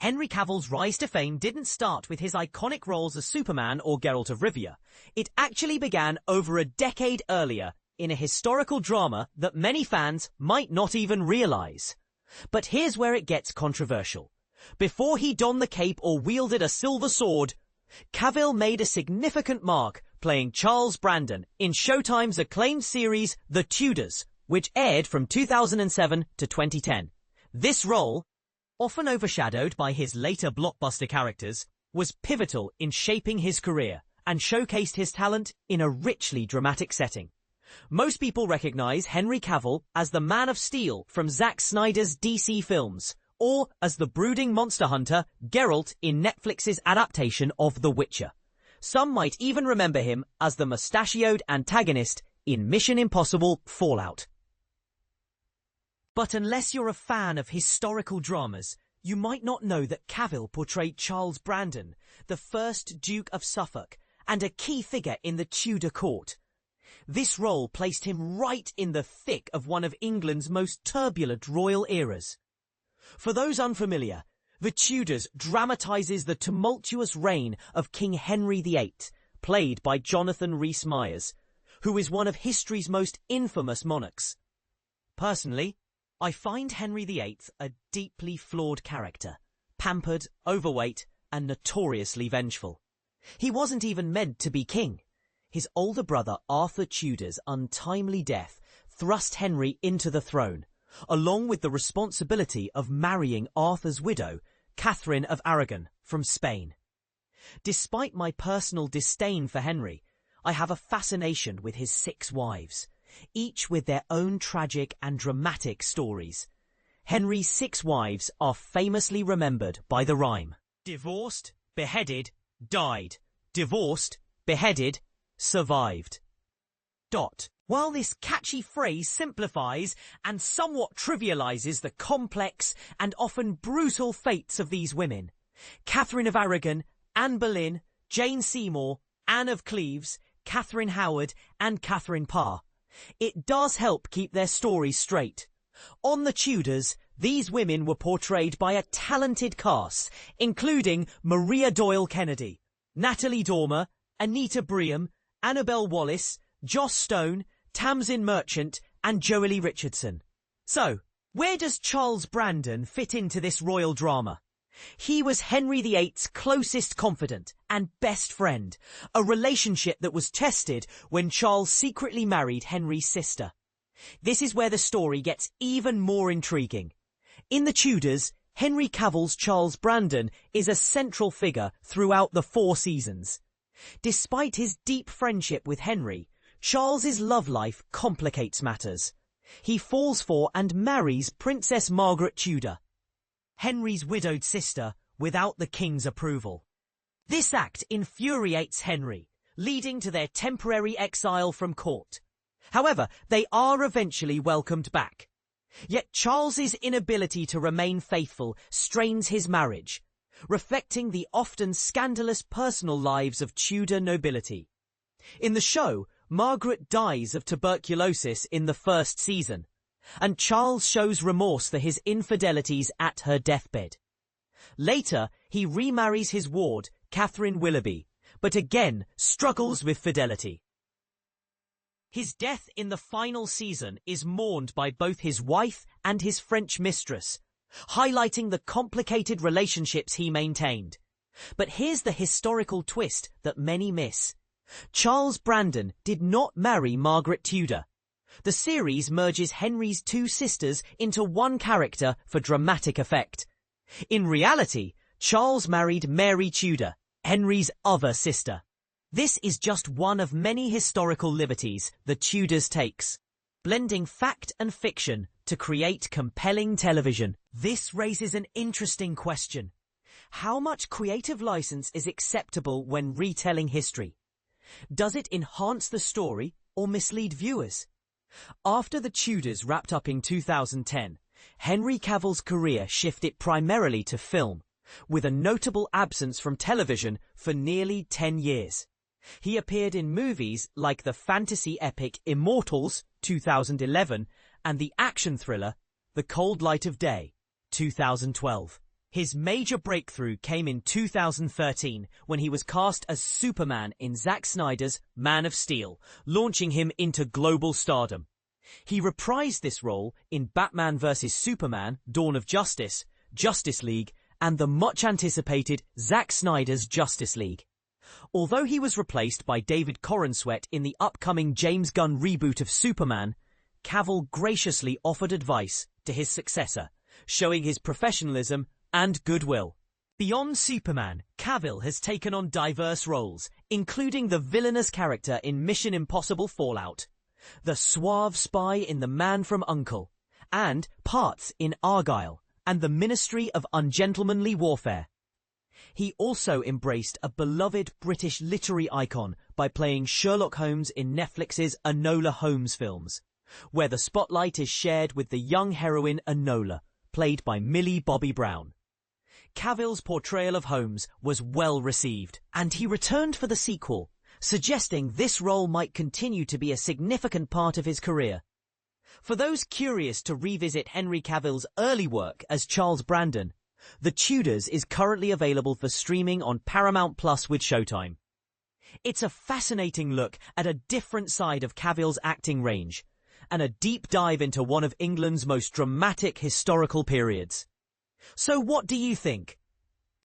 Henry Cavill's rise to fame didn't start with his iconic roles as Superman or Geralt of Rivia. It actually began over a decade earlier in a historical drama that many fans might not even realize. But here's where it gets controversial. Before he donned the cape or wielded a silver sword, Cavill made a significant mark playing Charles Brandon in Showtime's acclaimed series The Tudors, which aired from 2007 to 2010. This role, often overshadowed by his later blockbuster characters, was pivotal in shaping his career and showcased his talent in a richly dramatic setting. Most people recognize Henry Cavill as the Man of Steel from Zack Snyder's DC films, or as the brooding monster hunter Geralt in Netflix's adaptation of The Witcher. Some might even remember him as the mustachioed antagonist in Mission Impossible Fallout. But unless you're a fan of historical dramas, you might not know that Cavill portrayed Charles Brandon, the first Duke of Suffolk, and a key figure in the Tudor court. This role placed him right in the thick of one of England's most turbulent royal eras. For those unfamiliar, The Tudors dramatizes the tumultuous reign of King Henry VIII, played by Jonathan Rhys-Meyers, who is one of history's most infamous monarchs. Personally, I find Henry VIII a deeply flawed character, pampered, overweight, and notoriously vengeful. He wasn't even meant to be king. His older brother Arthur Tudor's untimely death thrust Henry into the throne, along with the responsibility of marrying Arthur's widow, Catherine of Aragon, from Spain. Despite my personal disdain for Henry, I have a fascination with his 6 wives, each with their own tragic and dramatic stories. Henry's 6 wives are famously remembered by the rhyme: divorced, beheaded, died, divorced, beheaded, survived. While this catchy phrase simplifies and somewhat trivializes the complex and often brutal fates of these women, Catherine of Aragon, Anne Boleyn, Jane Seymour, Anne of Cleves, Catherine Howard, and Catherine Parr, it does help keep their stories straight. On The Tudors, these women were portrayed by a talented cast, including Maria Doyle Kennedy, Natalie Dormer, Anita Breham, Annabelle Wallis, Joss Stone, Tamsin Merchant, and Joely Richardson. So, where does Charles Brandon fit into this royal drama? He was Henry VIII's closest confidant and best friend, a relationship that was tested when Charles secretly married Henry's sister. This is where the story gets even more intriguing. In The Tudors, Henry Cavill's Charles Brandon is a central figure throughout the 4 seasons. Despite his deep friendship with Henry, Charles's love life complicates matters. He falls for and marries Princess Margaret Tudor, Henry's widowed sister, without the king's approval. This act infuriates Henry, leading to their temporary exile from court. However, they are eventually welcomed back. Yet Charles's inability to remain faithful strains his marriage, reflecting the often scandalous personal lives of Tudor nobility. In the show, Margaret dies of tuberculosis in the 1st season, and Charles shows remorse for his infidelities at her deathbed. Later, he remarries his ward, Catherine Willoughby, but again struggles with fidelity. His death in the final season is mourned by both his wife and his French mistress, highlighting the complicated relationships he maintained. But here's the historical twist that many miss. Charles Brandon did not marry Margaret Tudor. The series merges Henry's 2 sisters into one character for dramatic effect. In reality, Charles married Mary Tudor, Henry's other sister. This is just one of many historical liberties The Tudors takes, blending fact and fiction to create compelling television. This raises an interesting question. How much creative license is acceptable when retelling history? Does it enhance the story or mislead viewers? After The Tudors wrapped up in 2010, Henry Cavill's career shifted primarily to film, with a notable absence from television for nearly 10 years. He appeared in movies like the fantasy epic Immortals, 2011, and the action thriller The Cold Light of Day, 2012. His major breakthrough came in 2013 when he was cast as Superman in Zack Snyder's Man of Steel, launching him into global stardom. He reprised this role in Batman vs Superman, Dawn of Justice, Justice League, and the much-anticipated Zack Snyder's Justice League. Although he was replaced by David Corenswet in the upcoming James Gunn reboot of Superman, Cavill graciously offered advice to his successor, showing his professionalism and goodwill. Beyond Superman, Cavill has taken on diverse roles, including the villainous character in Mission Impossible Fallout, the suave spy in The Man from U.N.C.L.E., and parts in Argylle and the Ministry of Ungentlemanly Warfare. He also embraced a beloved British literary icon by playing Sherlock Holmes in Netflix's Enola Holmes films, where the spotlight is shared with the young heroine Enola, played by Millie Bobby Brown. Cavill's portrayal of Holmes was well received, and he returned for the sequel, suggesting this role might continue to be a significant part of his career. For those curious to revisit Henry Cavill's early work as Charles Brandon, The Tudors is currently available for streaming on Paramount Plus with Showtime. It's a fascinating look at a different side of Cavill's acting range, and a deep dive into one of England's most dramatic historical periods. So what do you think?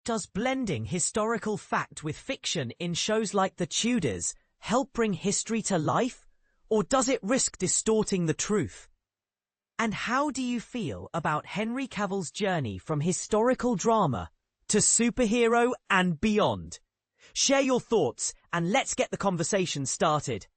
Does blending historical fact with fiction in shows like The Tudors help bring history to life, or does it risk distorting the truth? And how do you feel about Henry Cavill's journey from historical drama to superhero and beyond? Share your thoughts and let's get the conversation started.